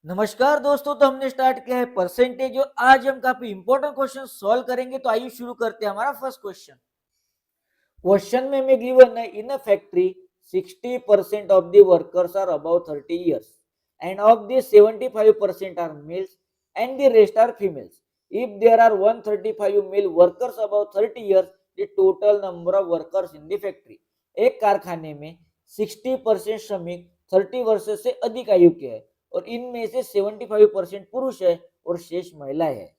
नमस्कार दोस्तों। तो हमने स्टार्ट किया है परसेंटेज और आज हम काफी इंपॉर्टेंट क्वेश्चन सॉल्व करेंगे। तो आइए शुरू करते हैं हमारा फर्स्ट क्वेश्चन। क्वेश्चन में हमें गिवन है in a factory 60% of the workers are above 30 years and of these 75% are males and the rest are females. If there are 135 male workers above 30 years, the total number of workers in the factory. एक कारखाने में 60% श्रमिक 30 वर्ष से अधिक आयु के हैं और इनमें से 75% पुरुष है और शेष महिलाएं हैं।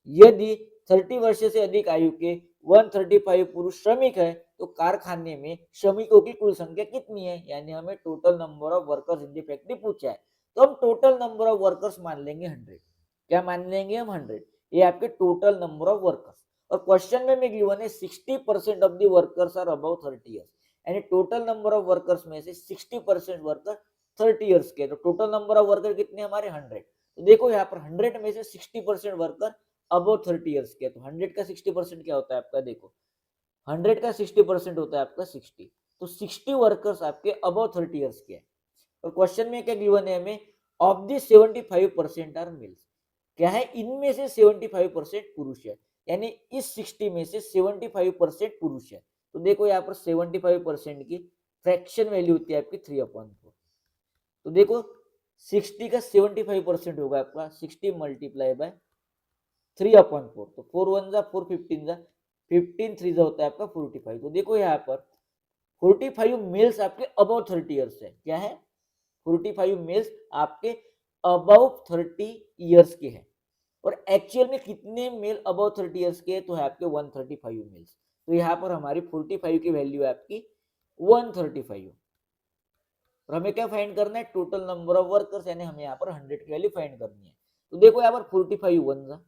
यदि 30 वर्ष से अधिक आयु के 135 पुरुष श्रमिक है तो कारखाने में श्रमिकों की कुल संख्या कितनी है, यानी हमें total number of workers in the factory पूछा है। तो हम टोटल नंबर ऑफ वर्कर्स मान लेंगे 100। क्या मान लेंगे हम? 100। ये आपके टोटल नंबर ऑफ वर्कर्स। और क्वेश्चन में गिवन है 60% of the workers are above 30 years, यानी टोटल नंबर ऑफ वर्कर्स में से 60% वर्कर 30 ईयर्स के। तो टोटल नंबर ऑफ वर्कर कितने हमारे? 100। तो देखो यहाँ पर 100 में से 60% वर्कर अबव 30 ईयर्स के। तो 100 का 60% क्या होता है आपका? देखो 100 का 60% होता है आपका 60। तो 60 वर्कर्स आपके अबव 30 ईयर्स के हैं। और क्वेश्चन में क्या गिवन है हमें? Of the 75% are males. क्या है? इनमें से 75% पुरुष है, यानी इस 60 में से 75% पुरुष है। तो देखो यहाँ पर 75% की फ्रैक्शन वैल्यू होती है आपकी 3/4। तो देखो 60 का 75% होगा आपका 60 मल्टीप्लाई बाय 3/4। तो 4 1 जा 4 15 जा 15 3 जा होता है आपका 45। तो देखो यहाँ पर 45 मेल्स आपके अबव 30 ईयर्स है। क्या है? 45 मेल्स आपके अबव 30 ईयर्स के हैं। और एक्चुअल में कितने मेल अबव 30 ईयर्स के हैं? तो है आपके 135 मेल्स। तो यहाँ पर हमारी 45 की वैल्यू है आपकी 135। और हमें क्या फाइंड करना है? टोटल नंबर ऑफ वर्कर्स, यानी हमें यहाँ पर 100 की वैल्यू फाइंड करनी है। तो देखो यहाँ पर 45 1 जा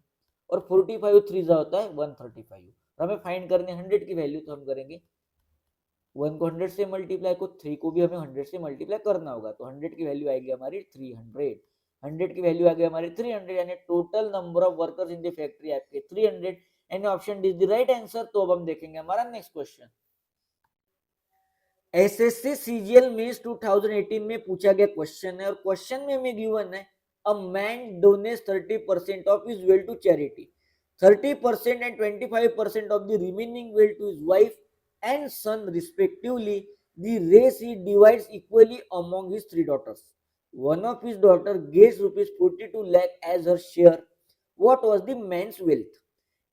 और 45 3 जा होता है 135। और हमें फाइंड करनी है 100 की वैल्यू। तो हम करेंगे 1 को 100 से मल्टीप्लाई को 3 को भी हमें 100 से मल्टीप्लाई करना होगा। तो 100 की वैल्यू आएगी हमारी 300। 100 की वैल्यू आ गई हमारी 300, यानी total number of workers in the factory आपके 300 and option D is the right answer. तो अब हम देखेंगे हमारा next question. SSC CGL mains 2018 में पूछा गया क्वेश्चन है और क्वेश्चन में हमें गिवन है a man donates 30% of his wealth to charity, 30% and 25% of the remaining wealth to his wife and son respectively. The rest he divides equally among his 3 daughters. One of his daughter gets rupees 42 lakh as her share. What was the man's wealth?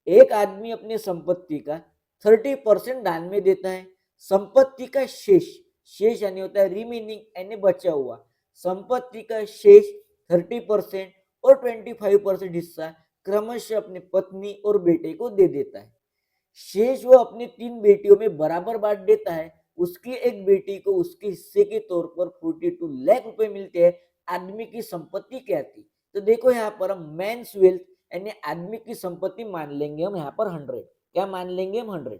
एक आदमी अपने संपत्ति का 30% दान में देता है। संपत्ति का शेष, शेष यानी होता है रिमेनिंग, यानी बचा हुआ संपत्ति का शेष 30% और 25% हिस्सा क्रमशः अपने पत्नी और बेटे को दे देता है। शेष वो अपनी 3 बेटियों में बराबर बांट देता है। उसकी एक बेटी को उसके हिस्से के तौर पर 42 लाख रुपए मिलते हैं। आदमी की संपत्ति क्या थी? तो देखो यहाँ पर हम मैन्स वेल्थ यानी आदमी की संपत्ति मान लेंगे हम यहाँ पर 100। क्या मान लेंगे हम? 100।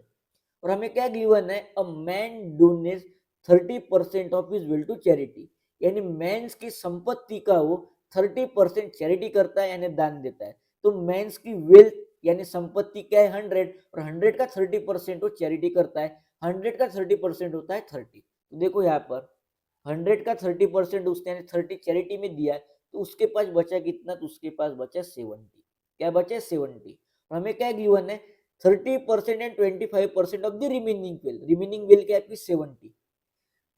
और हमें क्या गिवन है? A man donates 30% of his wealth to charity, यानी मैंस की संपत्ति का वो 30% चैरिटी करता है, यानी दान देता है। तो मैंस की वेल्थ यानी संपत्ति क्या है? 100। और 100 का 30% वो चैरिटी करता है। 100 का 30% होता है 30। तो देखो यहाँ पर 100 का 30% उसने यानी 30 चैरिटी में दिया है। तो उसके पास बचा कितना? तो उसके पास बचा 70। क्या बचा? 70। और हमें क्या गिवन है? 30% and 25% of the remaining wealth. Remaining wealth क्या है आपकी? 70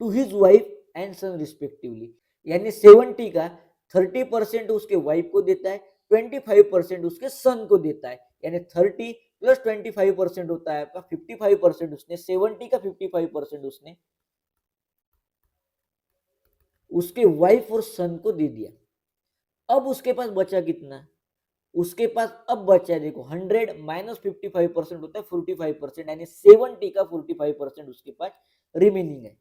to his wife and son respectively, यानी 70 का 30% उसके वाइफ को देता है, 25% उसके सन को देता है, यानी 30 प्लस 25% होता है आपका 55%। उसने 70 का 55% उसने उसके वाइफ और सन को दे दिया। अब उसके पास बचा कितना? उसके पास अब बचा है देखो 100 माइनस 55% होता है 45%, यानी 70 का 45% उसके पास रिमेनिंग है।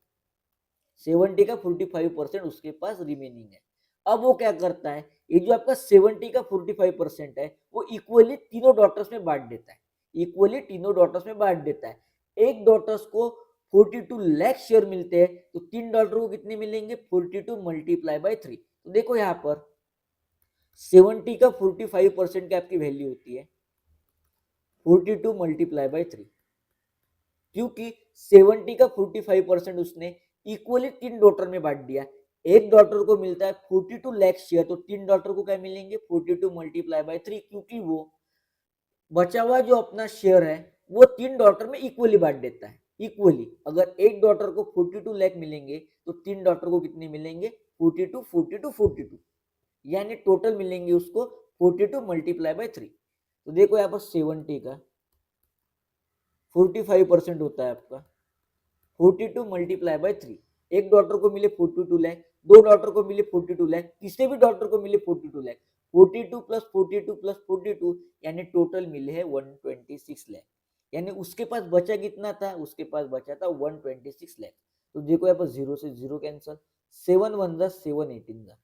70 का 45% उसके पास रिमेनिंग है। अब वो क्या करता है? ये जो आपका 70 का 45% है वो इक्वली तीनों डॉटर्स में बांट देता है। इक्वली तीनों डॉटर्स में बांट देता है। एक डॉटर्स को 42 लाख शेयर मिलते हैं, तो 3 डॉटर को कितने मिलेंगे? 42 मल्टीप्लाई बाय 3। तो देखो यहाँ पर 70 का 45% की आपकी वैल्यू होती है 42 मल्टीप्लाई बाय 3, क्योंकि 70 का 45% उसने इक्वली 3 डॉटर में बांट दिया। एक डॉटर को मिलता है 42 लाख शेयर, तो 3 डॉटर को क्या मिलेंगे 42 मल्टीप्लाई बाय 3, क्योंकि वो बचा हुआ जो अपना शेयर है वो 3 डॉटर में इक्वली बांट देता है। इक्वली अगर एक डॉटर को 42 लाख मिलेंगे तो 3 डॉटर को कितने मिलेंगे 42 42 42, यानी टोटल मिलेंगे उसको 42 मल्टीप्लाई बाय 3। तो देखो यहाँ पर 70 का 45% होता है आपका 42 मल्टीप्लाई बाय 3। एक डॉटर को मिले 42 लाख, दो डॉटर को मिले 42 लाख, तीसरे भी डॉटर को मिले 42 लाख, 42 प्लस 42 प्लस 42 यानी टोटल मिले है 126 लाख। यानी उसके पास बचा कितना था, उसके पास बचा था 126 लाख। तो देखो यहाँ पर जीरो से जीरो कैंसल, 7 1 जा 7 18 जा,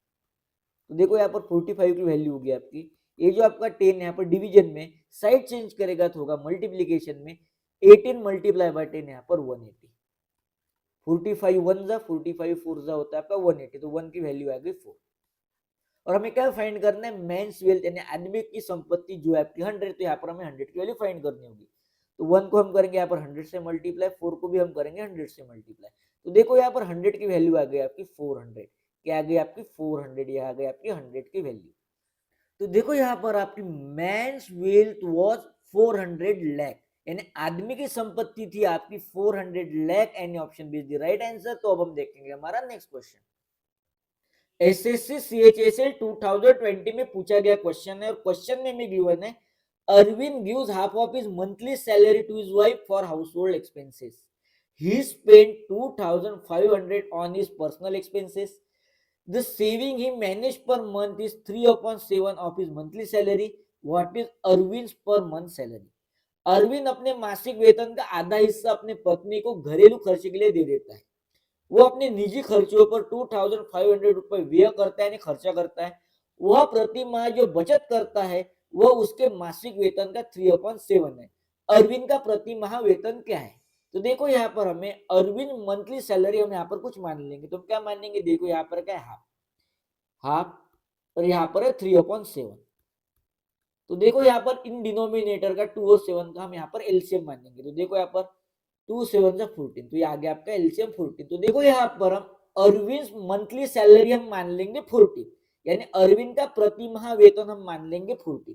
तो देखो यहाँ पर 45 की वैल्यू होगी आपकी। ये जो आपका 10 यहाँ पर डिवीजन में साइड चेंज करेगा तो होगा मल्टीप्लीकेशन में 18 मल्टीप्लाई बाय 10 यहाँ पर 180। 45 1 जा 45 4 जा होता है आपका 180, तो 1 की वैल्यू आ गई 4। और हमें क्या फाइंड करना है मेंस वेल्थ यानी आदमी की संपत्ति जो है आपकी 100, तो यहाँ पर हमें 100 की वैल्यू फाइंड करनी होगी। तो 1 को हम करेंगे यहाँ पर 100 से मल्टीप्लाई, 4 को भी हम करेंगे 100 से मल्टीप्लाई। तो देखो यहाँ पर 100 की वैल्यू आ गई आपकी 400, क्या आ गई आपकी 400, यहाँ आ गई आपकी 100 की वैल्यू। तो देखो यहाँ पर आपकी मेंस वेल्थ वाज 400 लाख, यानी आदमी की संपत्ति थी आपकी 400 लाख, एनी option B is the right answer. तो अब हम देखेंगे हमारा नेक्स्ट क्वेश्चन। एसएससी सीएचएसएल 2020 में पूछा गया क्वेश्चन है, और क्वेश्चन में गिवन है Arvind gives half of his monthly salary to his wife for household expenses. He spent 2,500 on his personal expenses. The saving he managed per month is 3/7 of his monthly salary. What is Arvind's per month salary? Arvind अपने मासिक वेतन का आधा हिस्सा अपने पत्नी को घरेलू खर्चे के लिए दे देता है। वो अपने निजी खर्चों पर 2,500 रुपए व्यय करता है, खर्चा करता है। वह प्रति माह जो बचत करता है वह उसके मासिक वेतन का 3/7 है। अरविंद का प्रति माह वेतन क्या है? तो देखो यहाँ पर हमें अरविंद मंथली सैलरी हम यहाँ पर कुछ मान लेंगे, तो क्या मानेंगे, देखो यहाँ पर क्या है हाफ, हाफ और यहाँ पर है 3/7। तो देखो यहाँ पर इन डिनोमिनेटर का 2 और 7 का हम यहाँ पर एलसीएम मानेंगे। तो देखो यहाँ पर 2 7 जा 14, तो ये आ गया आपका एलसीएम 14। तो देखो यहाँ पर हम अरविंद मंथली सैलरी हम मान लेंगे 14, यानी अरविंद का प्रति माह वेतन हम मान लेंगे 14।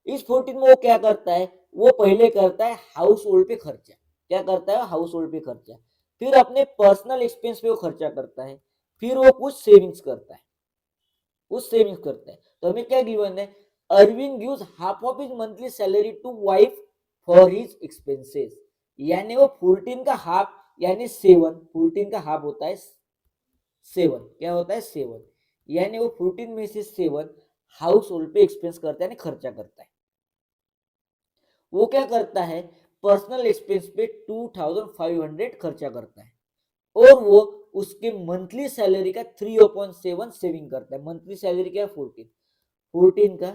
इस 14 में वो क्या करता है, वो पहले करता है हाउस होल्ड पे खर्चा। क्या करता है, हाउस होल्ड पे खर्चा, फिर अपने पर्सनल एक्सपेंस पे वो खर्चा करता है, फिर वो कुछ सेविंग्स करता है, कुछ सेविंग्स करता है। तो हमें क्या गिवन है, Arvind gives half of his monthly salary to wife for his expenses, यानी वो 14 का हाफ यानी 7, 14 का हाफ होता है 7, क्या होता है 7, यानी वो 14 में से 7 हाउस होल्ड पे एक्सपेंस करता है, खर्चा करता है। वो क्या करता है, पर्सनल एक्सपेंस पे 2,500 खर्चा करता है, और वो उसके मंथली सैलरी का 3/7 सेविंग करता है। मंथली सैलरी क्या है 14, 14 का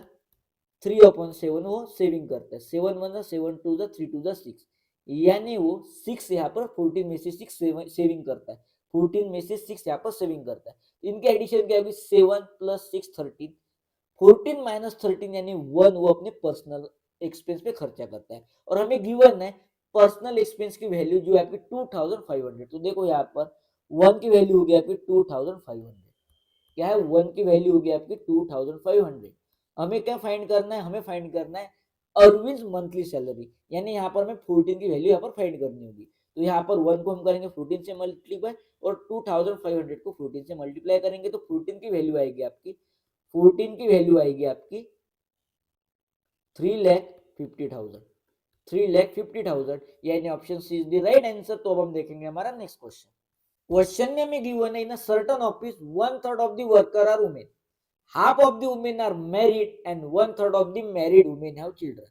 3/7 वो सेविंग करता है। 7 1 7 2 3 2 6, यानी वो 6 यहाँ पर 14 में से 6 सेविंग करता है, 14 में से 6 यहाँ पर सेविंग करता है। इनके एडिशन क्या होगी 7 + 6 13, 14 - 13 यानी 1 वो अपने पर्सनल एक्सपेंस पे खर्चा करता है। और हमें गिवन है पर्सनल एक्सपेंस की वैल्यू जो है आपकी 2,500। तो देखो यहाँ पर 1 की वैल्यू होगी आपकी 2,500, क्या है 1 की वैल्यू होगी आपकी 2,500। हमें क्या फाइंड करना है, हमें फाइंड करना है अरविंद मंथली सैलरी, यानी यहाँ पर हमें 14 की वैल्यू यहाँ पर फाइंड करनी होगी। तो यहाँ पर 1 को हम करेंगे 14 से मल्टीप्लाई, और 2,500 को 14 से मल्टीप्लाई करेंगे, तो 14 की वैल्यू आएगी आपकी 3,50,000, 3,50,000, यानी option C is the right answer. तो अब हम देखेंगे हमारा नेक्स्ट क्वेश्चन। क्वेश्चन में हमें गिवन है in a certain office 1/3 of the worker are women, half of the women are married and 1/3 of the married women have children.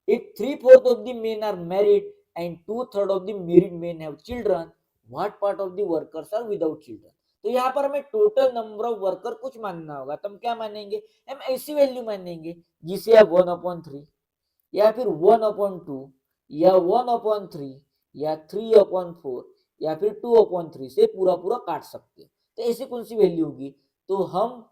If 3/4 of the men are married and 2/3 of the married men have children, what part of the workers are without children? तो यहाँ पर हमें total number of worker कुछ मानना होगा। तो हम क्या मानेंगे, हम ऐसी वैल्यू मानेंगे जिसे आप 1/3 या फिर 1/2 या 1/3 या 3/4 या फिर 2/3 से पूरा पूरा काट सकते हैं। तो ऐसी कौन सी वैल्यू होगी, तो हम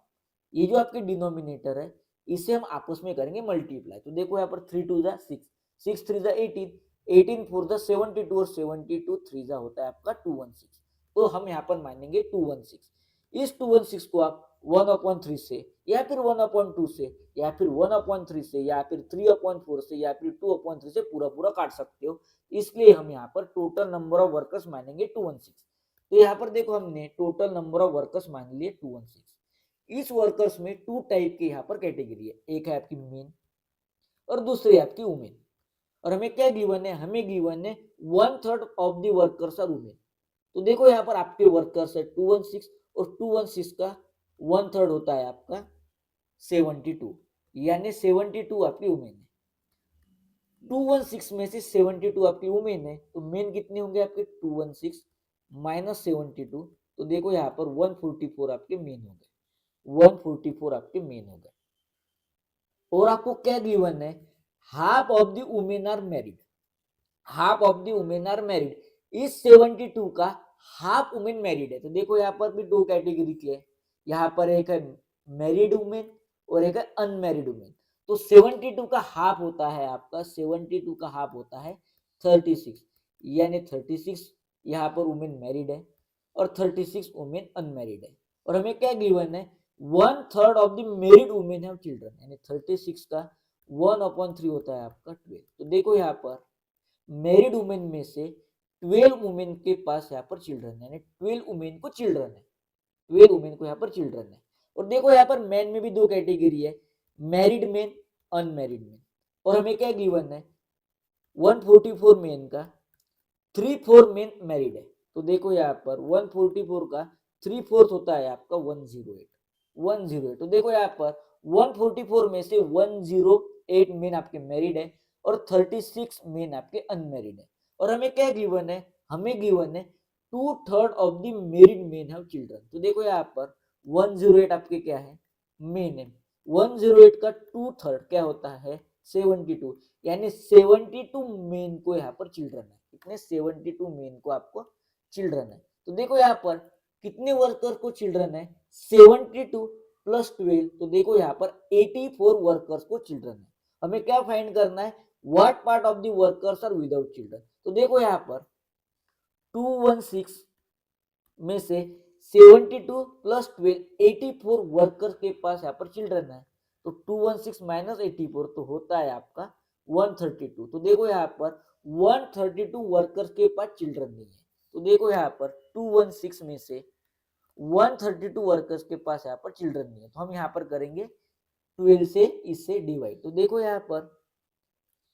ये जो आपके डिनोमिनेटर है इसे हम आपस में करेंगे मल्टीप्लाई। तो देखो यहाँ पर 3 2 जा 6, 6 3 जा 18, 18 4 जा 72, और 72 3 जा होता है आपका 216। तो हम यहाँ पर मानेंगे 216। इस 216 को आप 1/3 से या फिर 1/2 से या फिर 1/3 से या फिर 3/4 से या फिर 2/3 से पूरा पूरा काट सकते हो। इसलिए हम यहाँ पर टोटल नंबर ऑफ वर्कर्स मानेंगे 216। तो यहाँ पर देखो हमने टोटल नंबर ऑफ वर्कर्स मान लिए 216। इस वर्कर्स में टू टाइप की यहाँ पर कैटेगरी है, एक है आपकी मेन और दूसरी आपकी वुमेन। और हमें क्या गिवन है, हमें गिवन है 1/3 of the workers are women. तो देखो यहाँ पर आपके वर्कर्स है 216 और 216 का 1/3 होता है आपका 72, यानी 72 आपकी वुमेन है। 216 में से 72 आपकी वुमेन है, तो मेन कितने होंगे आपके 216 माइनस 72। तो देखो यहाँ पर 144 आपके मेन हो गए, 144 आपके मेन हो गए। और आपको क्या गिवन है, half of the women are married, half of the women are married. इस 72 का हाफ वुमेन मैरिड है। तो देखो यहाँ पर भी दो कैटेगरी की है, यहाँ पर एक है मैरिड वुमेन और एक है अनमैरिड वुमेन। तो 72 का हाफ होता है आपका, 72 का हाफ होता है 36, यानी 36 यहाँ पर वुमेन मैरिड है और 36 वुमेन अनमैरिड है। और हमें क्या गिवन है, 1/3 of the married women have children, यानी 36 का 1/3 होता है आपका 12। तो देखो यहाँ पर मैरिड वुमेन में से 12 वुमेन के पास यहाँ पर चिल्ड्रन है, यानी 12 वुमेन को चिल्ड्रन है, 12 वुमेन को यहाँ पर चिल्ड्रन है। और देखो यहाँ पर मैन में भी दो कैटेगरी है, मैरिड मैन, अनमैरिड मैन। और हमें क्या गिवन है, 144 मैन का 3/4 मैन मैरिड है। तो देखो यहाँ पर 144 का 3/4 होता है आपका 108, 108। तो देखो यहाँ पर 144 में से 108 मैन आपके मैरिड है और 36 मैन आपके अनमैरिड है। और हमें क्या गिवन है, हमें गिवन है 2/3 of the married man have children. तो देखो यहाँ पर 108 आपके क्या है, मेन है, 108 का 2/3 क्या होता है 72, यानी 72 मेन को यहाँ पर चिल्ड्रन है। कितने, 72 मेन को आपको चिल्ड्रन है। तो देखो यहाँ पर कितने वर्कर को चिल्ड्रन है, 72 प्लस 12। तो देखो यहाँ पर 84 वर्कर्स को चिल्ड्रन है। हमें क्या फाइंड करना है, what part of the workers are without children. तो देखो यहाँ पर 216 में से 72 प्लस 12 84 वर्कर्स के पास यहाँ पर चिल्ड्रन है। तो 216 माइनस 84 तो होता है आपका 132। तो देखो यहाँ पर 132 वर्कर्स के पास चिल्ड्रन नहीं है। तो देखो यहाँ पर 216 में से 132 वर्कर्स के पास यहाँ पर चिल्ड्रन नहीं है। तो हम यहाँ पर करेंगे 12 से इससे डिवाइड। तो देखो यहाँ पर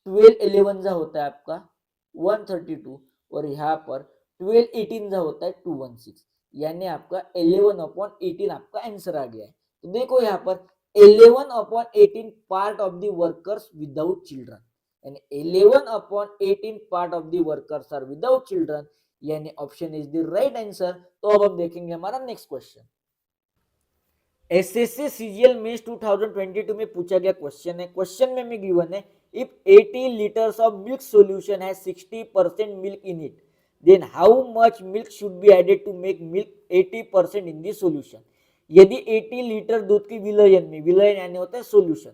12 11 जा होता है आपका 132 और यहाँ पर 12 18 जा होता है 216, यानी आपका 11/18 आपका आंसर आ गया है। तो देखो यहाँ पर 11/18 part of the workers without children, यानी 11/18 part of the workers are without children, यानी option is the right answer. तो अब हम देखेंगे हमारा next question. SSC CGL mains 2022 में पूछा गया क्वेश्चन है। क्वेश्चन में हमें गिवन है if 80 liters of milk solution has 60% milk in it, then how much milk should be added to make milk 80% in the solution। यदि 80 लीटर दूध के विलयन में, विलयन यानी होता है सोल्यूशन,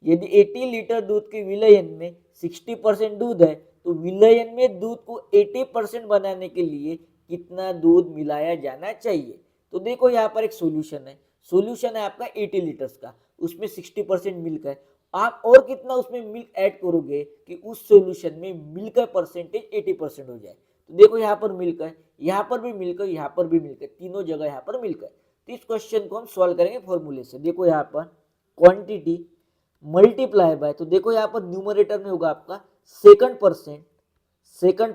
यदि 80 लीटर दूध के विलयन में 60% दूध है तो विलयन में दूध को 80% बनाने के लिए कितना दूध मिलाया जाना चाहिए। तो देखो यहाँ पर एक सोल्यूशन है, सोल्यूशन है आपका 80 लीटर्स का, उसमें 60% मिल्क है। आप और कितना उसमें मिल्क ऐड करोगे कि उस सॉल्यूशन में मिल्क का परसेंटेज 80% हो जाए। तो देखो यहाँ पर मिल्क है, यहाँ पर भी मिल्क है, यहाँ पर भी मिल्क है, तीनों जगह यहाँ पर मिल्क है। तो इस क्वेश्चन को हम सॉल्व करेंगे फॉर्मूले से। देखो यहाँ पर क्वांटिटी मल्टीप्लाई बाय, तो देखो यहाँ पर न्यूमरेटर में होगा आपका second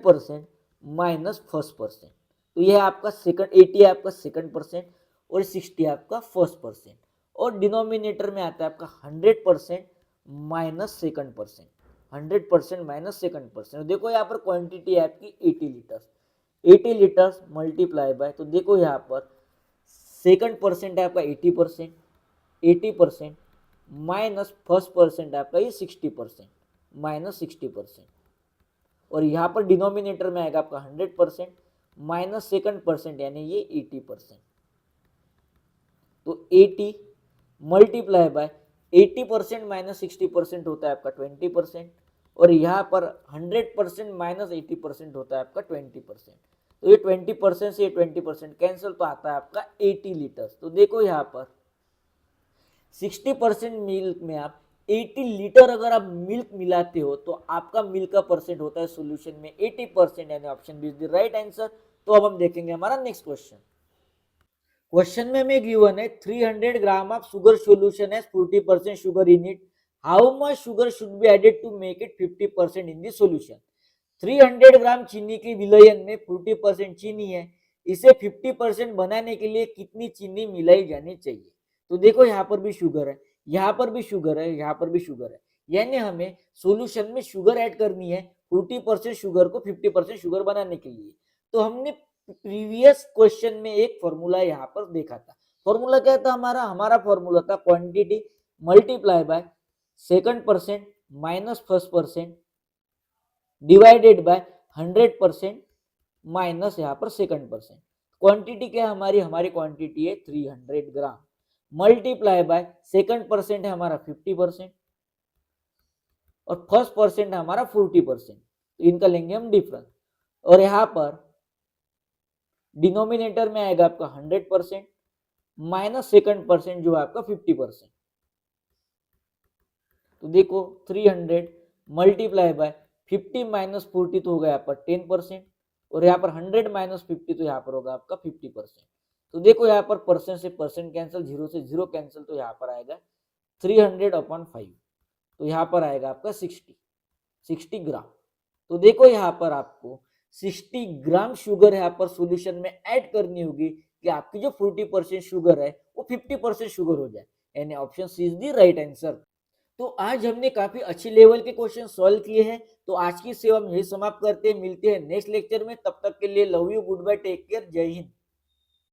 percent minus first percent. तो यह आपका सेकंड, 80 है आपका सेकंड परसेंट और 60 है आपका फर्स्ट परसेंट। और डिनोमिनेटर में आता है आपका 100% minus second percent, 100% minus second percent. देखो यहाँ पर क्वांटिटी है आपकी 80 लीटर्स, 80 लीटर्स मल्टीप्लाई बाय, तो देखो यहाँ पर सेकंड परसेंट है आपका 80%, 80% माइनस फर्स्ट परसेंट आपका ये 60%, माइनस 60%। और यहाँ पर डिनोमिनेटर में आएगा आपका 100% माइनस सेकंड परसेंट, यानी ये 80%। तो 80 मल्टीप्लाई बाय 80% माइनस 60% होता है आपका 20%, और यहाँ पर 100% माइनस 80% होता है आपका 20%। तो ये 20% से ये 20% कैंसिल, तो आता है आपका 80 लीटर। तो देखो यहाँ पर 60% मिल्क में आप 80 लीटर अगर आप मिल्क मिलाते हो तो आपका मिल्क का परसेंट होता है सॉल्यूशन में 80%, यानी option B is the right answer. तो अब हम देखेंगे हमारा नेक्स्ट क्वेश्चन। क्वेश्चन में हमें गिवन है 300 ग्राम ऑफ शुगर सॉल्यूशन है 40% sugar in it, how much sugar should be added to make it 50% in the solution. 300 gram चीनी के विलयन में 40% चीनी है, इसे 50% बनाने के लिए कितनी चीनी मिलाई जानी चाहिए। तो देखो यहाँ पर भी शुगर है, यहाँ पर भी शुगर है, यहाँ पर भी शुगर है, यानी हमें सॉल्यूशन में शुगर ऐड करनी है 40% शुगर को 50% शुगर बनाने के लिए। तो हमने प्रीवियस क्वेश्चन में एक फॉर्मूला यहाँ पर देखा था। फॉर्मूला क्या था हमारा फॉर्मूला था quantity multiply by second percent minus first percent divided by 100% minus यहाँ पर सेकंड परसेंट। क्वांटिटी क्या है हमारी क्वांटिटी है 300 ग्राम, मल्टीप्लाई बाय सेकंड परसेंट है हमारा 50% और फर्स्ट परसेंट है हमारा 40%। तो इनका लेंगे हम डिफरेंस, और यहाँ पर डिनोमिनेटर में आएगा आपका 100% माइनस सेकंड परसेंट जो है आपका 50%। तो देखो 300 मल्टीप्लाई बाय 50 माइनस 40 तो होगा यहाँ पर 10%, और यहाँ पर 100 माइनस 50 तो यहाँ पर होगा आपका 50%। तो देखो यहाँ पर परसेंट से परसेंट कैंसिल, जीरो से जीरो कैंसिल, तो यहाँ पर आएगा 300/5, तो यहाँ पर आएगा आपका 60 ग्राम। तो देखो यहाँ पर आपको 60 ग्राम शुगर यहाँ पर सॉल्यूशन में ऐड करनी होगी कि आपकी जो 40% शुगर है वो 50% शुगर हो जाए, यानी option C is the right answer. तो आज हमने काफी अच्छी लेवल के क्वेश्चन सॉल्व किए हैं। तो आज की सेवा हम यही समाप्त करते हैं, मिलते हैं नेक्स्ट लेक्चर में। तब तक के लिए love you, good bye, take care, जय हिंद।